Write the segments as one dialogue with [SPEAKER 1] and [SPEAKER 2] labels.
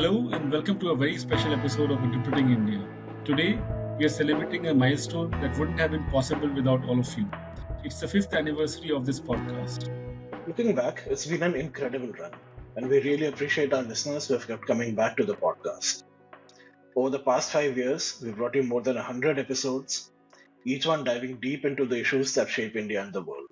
[SPEAKER 1] Hello and welcome to a very special episode of Interpreting India. Today, we are celebrating a milestone that wouldn't have been possible without all of you. It's the 5th anniversary of this podcast.
[SPEAKER 2] Looking back, it's been an incredible run, and we really appreciate our listeners who have kept coming back to the podcast. Over the past 5 years, we've brought you more than 100 episodes, each one diving deep into the issues that shape India and the world.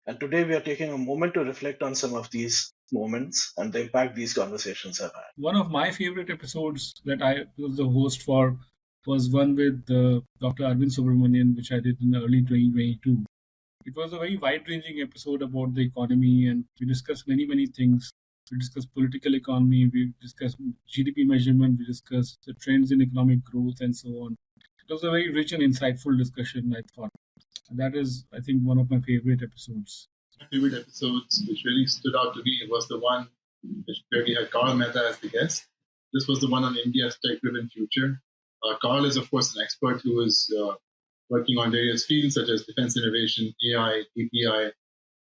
[SPEAKER 2] And today we are taking a moment to reflect on some of these moments and the impact these conversations have had.
[SPEAKER 1] One of my favorite episodes that I was the host for was one with Dr. Arvind Subramanian, which I did in early 2022. It was a very wide-ranging episode about the economy, and we discussed many things. We discussed political economy, we discussed GDP measurement, we discussed the trends in economic growth, and so on. It was a very rich and insightful discussion, I thought. And that is, I think, one of my favorite episodes.
[SPEAKER 3] My favorite episodes, which really stood out to me, was the one where we had Carl Mehta as the guest. This was the one on India's tech-driven future. Carl is, of course, an expert who is working on various fields such as defense innovation, AI, API,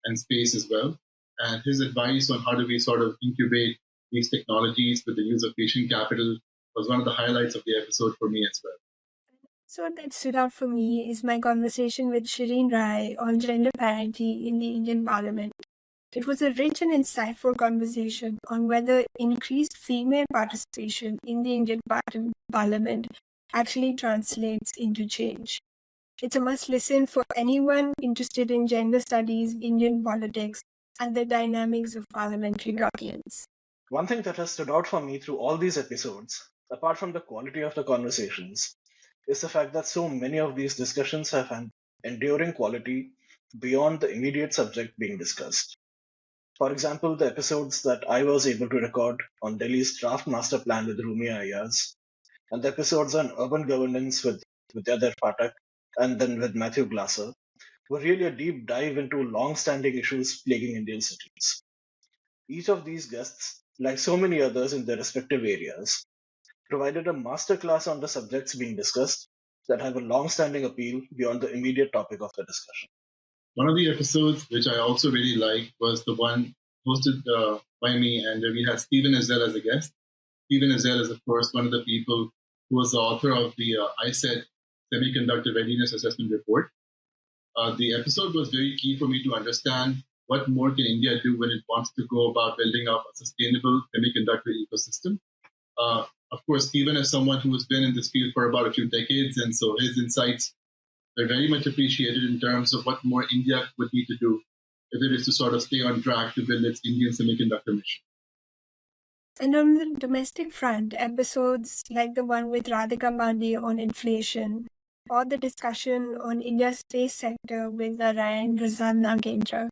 [SPEAKER 3] and space as well. And his advice on how do we sort of incubate these technologies with the use of patient capital was one of the highlights of the episode for me as well.
[SPEAKER 4] So what that stood out for me is my conversation with Shireen Rai on gender parity in the Indian Parliament. It was a rich and insightful conversation on whether increased female participation in the Indian Parliament actually translates into change. It's a must-listen for anyone interested in gender studies, Indian politics, and the dynamics of parliamentary governance.
[SPEAKER 2] One thing that has stood out for me through all these episodes, apart from the quality of the conversations, is the fact that so many of these discussions have an enduring quality beyond the immediate subject being discussed. For example, the episodes that I was able to record on Delhi's draft master plan with Rumia Ayaz, and the episodes on urban governance with Vidyadhar Pathak and then with Matthew Glasser, were really a deep dive into long-standing issues plaguing Indian cities. Each of these guests, like so many others in their respective areas, provided a masterclass on the subjects being discussed that have a long-standing appeal beyond the immediate topic of the discussion.
[SPEAKER 3] One of the episodes which I also really liked was the one hosted by me, and we had Stephen Ezell as a guest. Stephen Ezell is, of course, one of the people who was the author of the ISET Semiconductor Readiness Assessment Report. The episode was very key for me to understand what more can India do when it wants to go about building up a sustainable semiconductor ecosystem. Of course, Stephen is someone who has been in this field for about a few decades, and so his insights are very much appreciated in terms of what more India would need to do if it is to sort of stay on track to build its Indian semiconductor mission.
[SPEAKER 4] And on the domestic front, episodes like the one with Radhika Pandey on inflation, or the discussion on India's space sector with Narayan Razan Nagendra,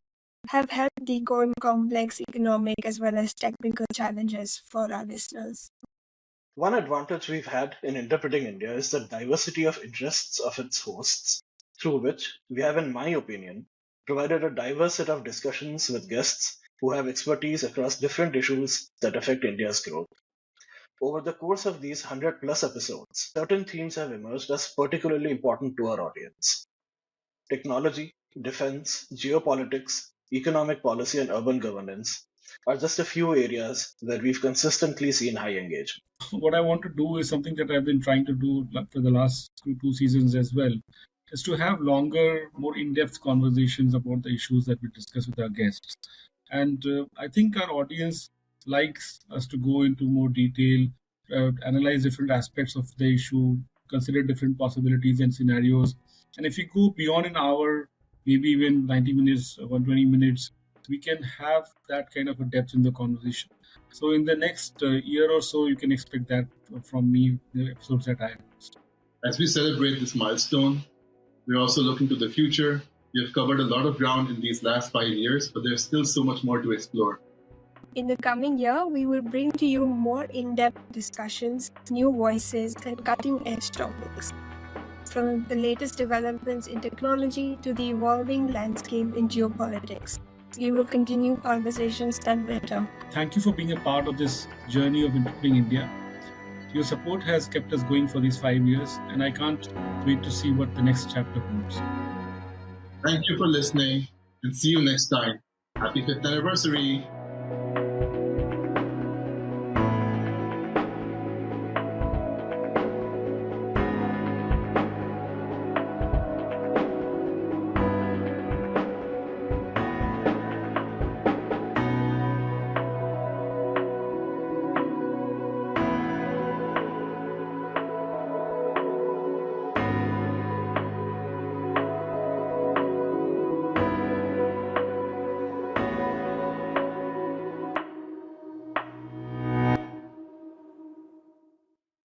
[SPEAKER 4] have helped decode complex economic as well as technical challenges for our listeners.
[SPEAKER 2] One advantage we've had in interpreting India is the diversity of interests of its hosts, through which we have, in my opinion, provided a diverse set of discussions with guests who have expertise across different issues that affect India's growth. Over the course of these 100+ episodes, certain themes have emerged as particularly important to our audience. Technology, defense, geopolitics, economic policy, and urban governance are just a few areas where we've consistently seen high engagement.
[SPEAKER 1] What I want to do is something that I've been trying to do for the last two seasons as well, is to have longer, more in-depth conversations about the issues that we discuss with our guests. And I think our audience likes us to go into more detail, analyze different aspects of the issue, consider different possibilities and scenarios. And if we go beyond an hour, maybe even 90 minutes, 120 minutes, we can have that kind of a depth in the conversation. So in the next year or so, you can expect that from me, the episodes that I host.
[SPEAKER 3] As we celebrate this milestone, we're also looking to the future. We have covered a lot of ground in these last 5 years, but there's still so much more to explore.
[SPEAKER 4] In the coming year, we will bring to you more in-depth discussions, new voices, and cutting-edge topics. From the latest developments in technology to the evolving landscape in geopolitics. We will continue conversations that matter.
[SPEAKER 1] Thank you for being a part of this journey of interpreting India. Your support has kept us going for these 5 years, and I can't wait to see what the next chapter holds.
[SPEAKER 3] Thank you for listening, and see you next time. Happy 5th anniversary!